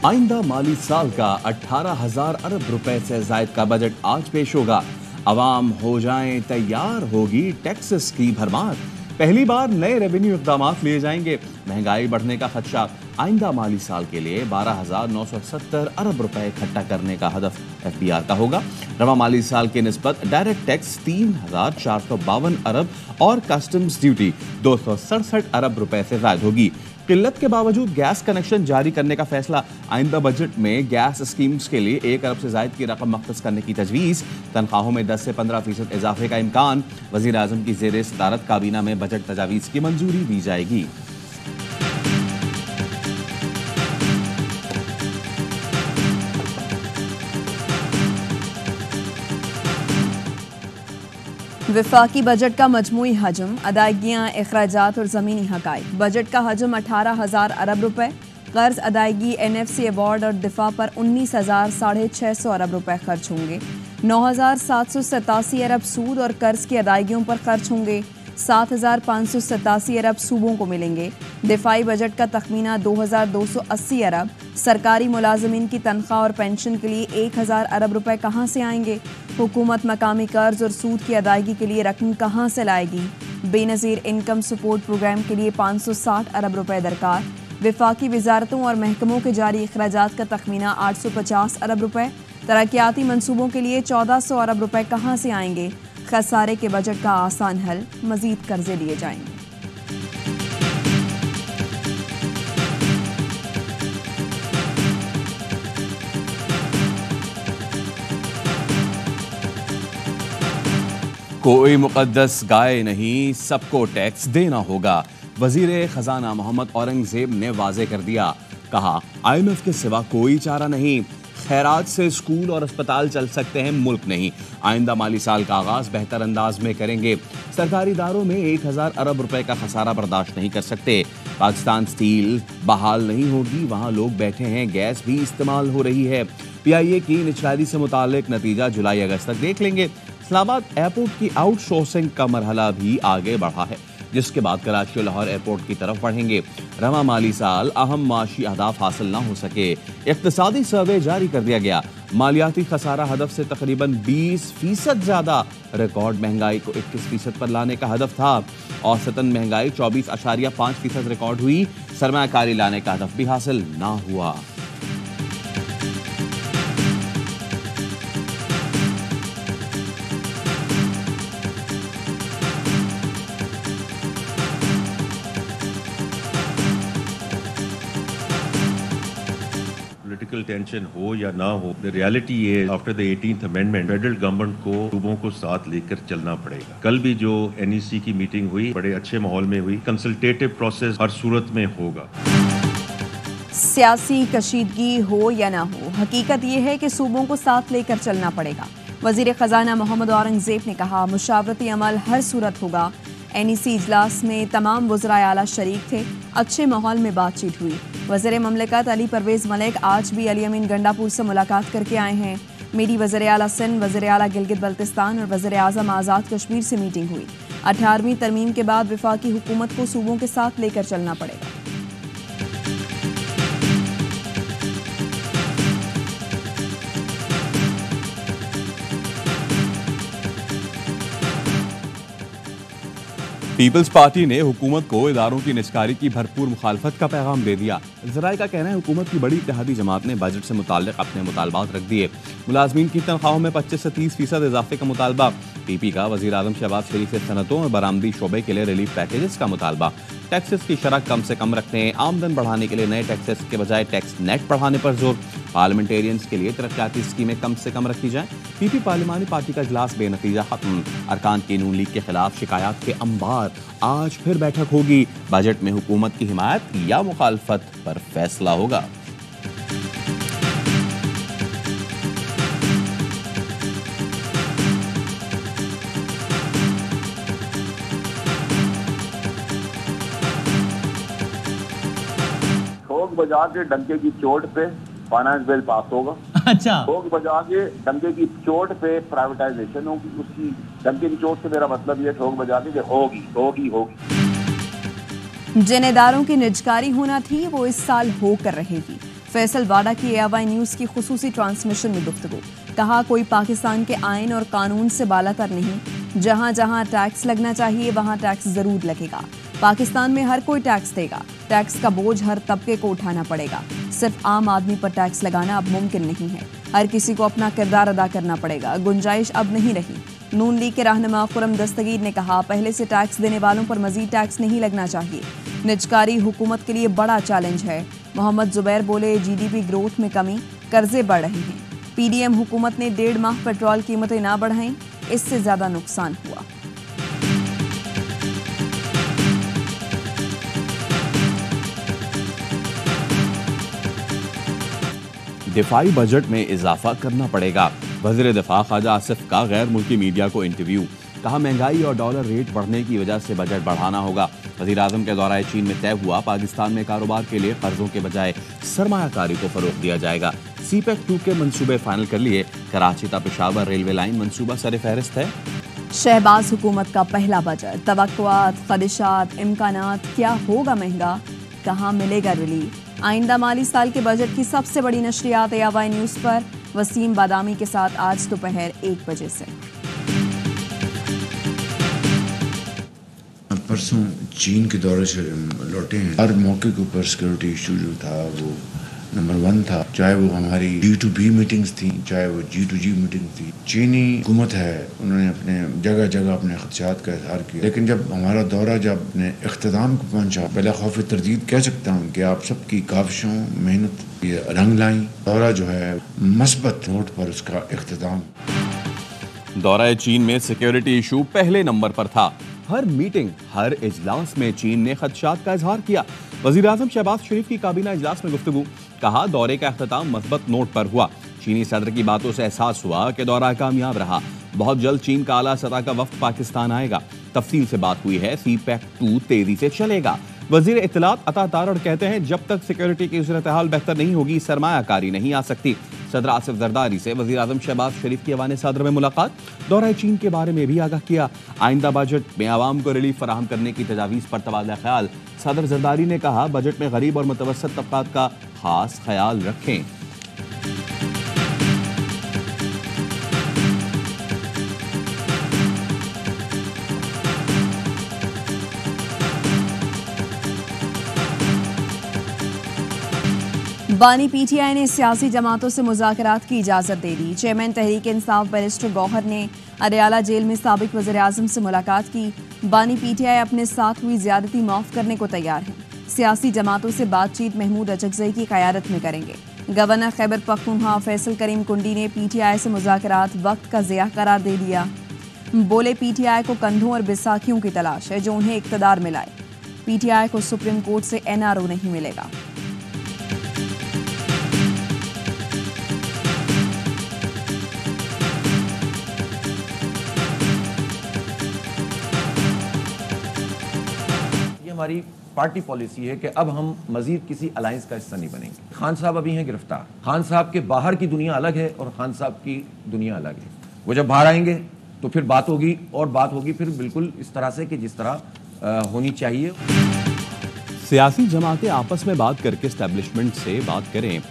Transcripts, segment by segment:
आइंदा माली साल का 18,000 अरब रुपए से जायद का बजट आज पेश होगा। अवाम हो जाएं तैयार, होगी टैक्सेस की भरमार। पहली बार नए रेवेन्यू इक़दाम लिए जाएंगे। महंगाई बढ़ने का खदशा। आइंदा माली साल के लिए 12,970 अरब रुपए इकट्ठा करने का हदफ FBR का होगा। रवा माली साल के निस्बत डायरेक्ट टैक्स 3,452 अरब और कस्टम्स ड्यूटी 267 अरब रुपए से ज्यादा होगी। किल्लत के बावजूद गैस कनेक्शन जारी करने का फैसला। आइंदा बजट में गैस स्कीम्स के लिए 1 अरब से जायद की रकम मख्तस करने की तजवीज़। तनख्वाहों में 10 से 15% इजाफे का इम्कान। वज़ीर आज़म की ज़ेरे सदारत काबीना में बजट तजावीज़ की मंजूरी दी जाएगी। वफाकी बजट का मजमूई हजम, अदायगियाँ, अखराजात और ज़मीनी हक़ाइक़। बजट का हजम 18,000 अरब रुपए। कर्ज अदायगी, NFC अवार्ड और दिफा पर 19,650 अरब रुपए खर्च होंगे। 9,787 अरब सूद और कर्ज की अदायगियों पर खर्च होंगे। 7,587 अरब सूबों को मिलेंगे। दिफाई बजट का तखमीना 2,280 अरब। सरकारी मुलाजमीन की तनख्वाह और पेंशन के लिए 1,000 अरब रुपए कहाँ से आएंगे? हुकूमत मकामी कर्ज और सूद की अदायगी के लिए रकम कहाँ से लाएगी? बेनज़ीर इनकम सपोर्ट प्रोग्राम के लिए 560 अरब रुपए दरकार। वफाकी वजारतों और महकमों के जारी अखराजात का तखमीना 850 अरब रुपए। तरक्याती मनसूबों के लिए 1,400 अरब रुपए कहाँ से आएंगे? खसारे के बजट का आसान हल, मजीद कर्जे लिए जाएंगे। कोई मुकद्दस गाय नहीं, सबको टैक्स देना होगा। वजीर खजाना मोहम्मद औरंगजेब ने वाजे कर दिया। कहा, IMF के सिवा कोई चारा नहीं। खैरात से स्कूल और अस्पताल चल सकते हैं, मुल्क नहीं। आइंदा माली साल का आगाज बेहतर अंदाज में करेंगे। सरकारी इदारों में 1,000 अरब रुपए का खसारा बर्दाश्त नहीं कर सकते। पाकिस्तान स्टील बहाल नहीं होगी, वहां लोग बैठे हैं, गैस भी इस्तेमाल हो रही है। PIA की निचकारी से मुतालिक नतीजा जुलाई अगस्त तक देख लेंगे। इस्लामाबाद एयरपोर्ट की आउटसोर्सिंग का मरहला भी आगे बढ़ा है, जिसके बाद कराची और लाहौर एयरपोर्ट की तरफ बढ़ेंगे। रवा माली साल अहम माशी अहदाफ हासिल न हो सके, इक्तिसादी सर्वे जारी कर दिया गया। मालियाती खसारा हदफ से तकरीबन 20% ज्यादा। रिकॉर्ड महंगाई को 21% पर लाने का हदफ था। औसतन महंगाई 24.5% रिकॉर्ड हुई। सरमायाकारी लाने का हदफ भी हासिल ना हुआ। पॉलिटिकल टेंशन हो या ना हो, द रियलिटी ये after the 18th amendment federal government को सूबों को साथ लेकर चलना पड़ेगा। कल भी जो NEC की मीटिंग हुई बड़े अच्छे माहौल में हुई। कंसल्टेटिव प्रोसेस हर सूरत में होगा। सियासी कशीदगी हो या ना हो, हकीकत यह है कि सूबों को साथ लेकर चलना पड़ेगा। वजीर खजाना मोहम्मद औरंगजेब ने कहा, मुशावरती अमल हर सूरत होगा। NEC इजलास में तमाम वज़राए आला शरीक थे। अच्छे माहौल में बातचीत हुई। वज़ीर ममलिकत अली परवेज़ मलिक आज भी अली अमीन गंडापुर से मुलाकात करके आए हैं। मेरी वज़ीर आला सिंध, वज़ीर आला गिलगित बल्तिस्तान और वज़ीर आज़म आज़ाद कश्मीर से मीटिंग हुई। 18वीं तरमीम के बाद वफाकी हुकूमत को सूबों के साथ लेकर चलना पड़ेगा। पीपल्स पार्टी ने हुकूमत को इदारों की निस्कारी की भरपूर मुखालफत का पैगाम दे दिया। ज़राए का कहना है, हुकूमत की बड़ी इत्तेहादी जमात ने बजट से मुताल्लिक अपने मुतालबात रख दिए। मुलाजमीन की तनख्वाहों में 25 से 30% इजाफे का मुतालबा। PP का वज़ीर आज़म शहबाज शरीफ से सनतों और बरामदी शोबे के लिए रिलीफ पैकेजेस का मुतालबा। टैक्सेस की शरह कम से कम रखने, आमदन बढ़ाने के लिए नए टैक्सेस के बजाय टैक्स नेट बढ़ाने पर जोर। पार्लियामेंटेरियंस के लिए तरक्याती स्कीमें कम से कम रखी जाएं। PP पार्लिमानी पार्टी का इजलास बेनतीजा खत्म। अरकान की नून लीग के खिलाफ शिकायत के अंबार। आज फिर बैठक होगी। बजट में हुकूमत की हिमायत या मुखालफत पर फैसला होगा। ठोक बजा के डंके की चोट पे फाइनेंस बिल पास होगा। अच्छा, ठोक बजा के डंके की चोट पे प्राइवेटाइजेशन होगी। उसकी डंके की चोट से मेरा मतलब ये ठोक बजा के होगी होगी होगी। जिन इदारों की निजकारी होना थी वो इस साल हो कर रहेगी। फैसल वाडा की ARY न्यूज़ की खुसूसी ट्रांसमिशन में गुफ्तगू। कहा कोई पाकिस्तान के आइन और कानून से बालातर नहीं, जहां जहां टैक्स लगना चाहिए वहां टैक्स जरूर लगेगा। पाकिस्तान में हर कोई टैक्स देगा, टैक्स का बोझ हर तबके को उठाना पड़ेगा। सिर्फ आम आदमी पर टैक्स लगाना अब मुमकिन नहीं है, हर किसी को अपना किरदार अदा करना पड़ेगा। गुंजाइश अब नहीं रही। नून लीग के रहनुमा खुर्रम दस्तगीर ने कहा पहले से टैक्स देने वालों पर मजीद टैक्स नहीं लगना चाहिए। निजकारी हुकूमत के लिए बड़ा चैलेंज है। मोहम्मद जुबैर बोले GDP ग्रोथ में कमी, कर्जे बढ़ रहे हैं। PDM हुकूमत ने 1.5 माह पेट्रोल कीमतें ना बढ़ाईं, इससे ज्यादा नुकसान हुआ। दिफाई बजट में इजाफा करना पड़ेगा। वज़ीर दिफा ख्वाजा आसिफ का गैर मुल्की मीडिया को इंटरव्यू। कहा महंगाई और डॉलर रेट बढ़ने की वजह से बजट बढ़ाना होगा। वज़ीर आज़म के दौराए चीन में तय हुआ पाकिस्तान में कारोबार के लिए कर्जों के बजाय सरमायाकारी को फरोग दिया जाएगा। CPEC 2 के मंसूबे फाइनल कर लिए। कराची ता पेशावर रेलवे लाइन मंसूबा सर फहरिस्त है। शहबाज हुकूमत का पहला बजट, तवक्कुआत, ख़दशात, इम्कानात, क्या होगा महंगा, कहाँ मिलेगा रिलीफ। आइंदा माली साल के बजट की सबसे बड़ी नशरियात ARY न्यूज़ पर। वसीम बादामी के साथ आज दोपहर 1 बजे से। परसों चीन के दौरे से लौटे हैं। हर मौके के ऊपर सिक्योरिटी इशू जो था वो नंबर 1 था, चाहे वो हमारी G2B मीटिंग्स थी, चाहे वो G2G मीटिंग्स थी। चीनी हुकूमत है, उन्होंने अपने जगह जगह अपने खदशात का इजहार किया, लेकिन जब हमारा दौरा जब अपने इख्तिताम को पहुंचा, पहले खौफ तरदीद कह सकता हूँ कि आप सबकी काविशों मेहनत ये रंग लाई। दौरा जो है मस्बत नोट पर उसका इख्तिताम। दौरा चीन में सिक्योरिटी इशू पहले नंबर पर था। हर मीटिंग, हर इजलास में चीन ने खदशात का इजहार किया। वज़ीर आज़म शहबाज शरीफ की काबीना इजलास में गुफ्तगू। कहा दौरे का अख्तिताम मस्बत नोट पर हुआ। चीनी सदर की बातों से एहसास हुआ कि दौरा कामयाब रहा। बहुत जल्द चीन का आला सतह का वफ्द पाकिस्तान आएगा। तफसील से बात हुई है। CPEC 2 तेजी से चलेगा। वजीर इत्तलात अता तारड़ कहते हैं जब तक सिक्योरिटी की सूरत हाल बेहतर नहीं होगी सरमायाकारी नहीं आ सकती। सदर आसिफ जरदारी से वज़ीर आज़म शहबाज शरीफ की अवान सदर में मुलाकात। दौरा चीन के बारे में भी आगाह किया। आइंदा बजट में आवाम को रिलीफ फराहम करने की तजावीज़ पर तबादला ख्याल। सदर जरदारी ने कहा बजट में गरीब और मुतवस्सित तबकात का खास ख्याल रखें। बानी PTI ने सियासी जमातों से मुज़ाकरात की इजाज़त दे दी। चेयरमैन तहरीक इंसाफ बैरिस्टर गौहर ने अडयाला जेल में साबिक वज़ीर आज़म से मुलाकात की। बानी PTI अपने साथ हुई ज़्यादती माफ़ करने को तैयार है। सियासी जमातों से बातचीत महमूद अचकज़ई की क़यादत में करेंगे। गवर्नर खैबर पख्तूनख्वा फैसल करीम कुंडी ने PTI से मुज़ाकरात वक्त का ज़िया करार दे दिया। बोले PTI को कंधों और बैसाखियों की तलाश है जो उन्हें इक़्तिदार में लाए। PTI को सुप्रीम कोर्ट से NRO नहीं मिलेगा। हमारी पार्टी पॉलिसी है कि अब हम मजीद किसी अलायंस का हिस्सा नहीं बनेंगे। खान साहब अभी हैं गिरफ्तार। खान साहब के बाहर की दुनिया अलग है और खान साहब की दुनिया अलग है। वो जब बाहर आएंगे तो फिर बात होगी और बात होगी फिर बिल्कुल इस तरह से कि जिस तरह होनी चाहिए। सियासी जमातें आपस में बात करके एस्टेब्लिशमेंट से बात करें।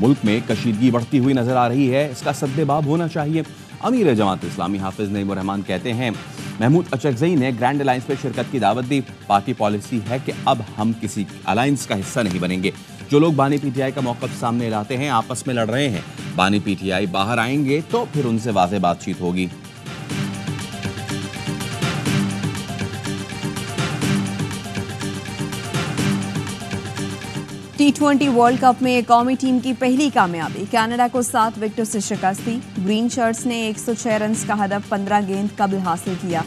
मुल्क में कशीदगी बढ़ती हुई नजर आ रही है, इसका सद्देबाब होना चाहिए। अमीर जमात इस्लामी हाफिज नईमुर रहमान कहते हैं महमूद अचकज़ई ने ग्रैंड अलायंस में शिरकत की दावत दी। पार्टी पॉलिसी है कि अब हम किसी अलायंस का हिस्सा नहीं बनेंगे। जो लोग बानी PTI का मौक़िफ़ सामने लाते हैं आपस में लड़ रहे हैं। बानी PTI बाहर आएंगे तो फिर उनसे वाज़ेह बातचीत होगी। T20 वर्ल्ड कप में कौमी टीम की पहली कामयाबी। कनाडा को 7 विकेटों से शिकस्त दी। ग्रीन शर्ट्स ने 106 रन का हदफ 15 गेंद कबल हासिल किया।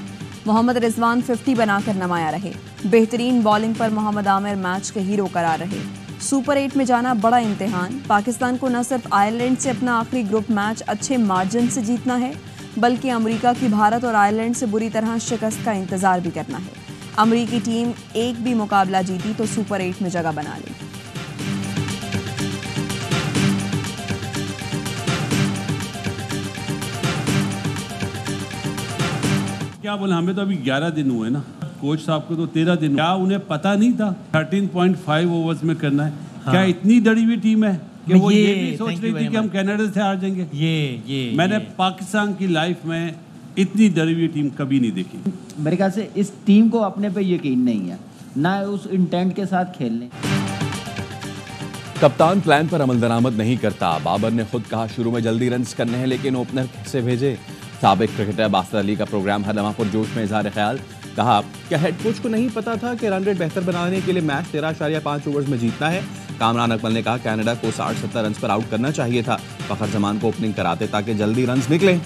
मोहम्मद रिजवान 50 बनाकर नमाया रहे। बेहतरीन बॉलिंग पर मोहम्मद आमिर मैच के हीरो करार रहे। सुपर 8 में जाना बड़ा इम्तिहान। पाकिस्तान को न सिर्फ आयरलैंड से अपना आखिरी ग्रुप मैच अच्छे मार्जिन से जीतना है बल्कि अमेरिका की भारत और आयरलैंड से बुरी तरह शिकस्त का इंतजार भी करना है। अमेरिकी टीम एक भी मुकाबला जीती तो सुपर 8 में जगह बना ली। क्या बोले, हमें तो अभी 11 दिन हुए ना, कोच साहब को तो 13 दिन। क्या उन्हें पता नहीं था 13.5 ओवर्स में करना है? क्या इतनी डरी हुई टीम है कि वो ये भी सोच thank रही you थी very कि हम much. कनाडा से हार जाएंगे? मैंने ये पाकिस्तान की लाइफ में इतनी डरी हुई टीम कभी नहीं देखी। मेरे ख्याल से इस टीम को अपने पे यकीन नहीं है, ना उस इंटेंट के साथ खेलने। कप्तान प्लान पर अमल दरामद नहीं करता। बाबर ने खुद कहा शुरू में जल्दी रन्स करने हैं, लेकिन ओपनर कैसे भेजे। साबिक क्रिकेटर बासित अली का प्रोग्राम हर लम्हा पुरजोश में इजहार ख्याल। कहा क्या हेड कोच को नहीं पता था कि रन रेट बेहतर बनाने के लिए मैच 13.5 ओवर्स में जीतना है। कामरान अकमल ने कहा कनाडा को 60-70 रन पर आउट करना चाहिए था। फखर जमान को ओपनिंग कराते ताकि जल्दी रन्स निकले।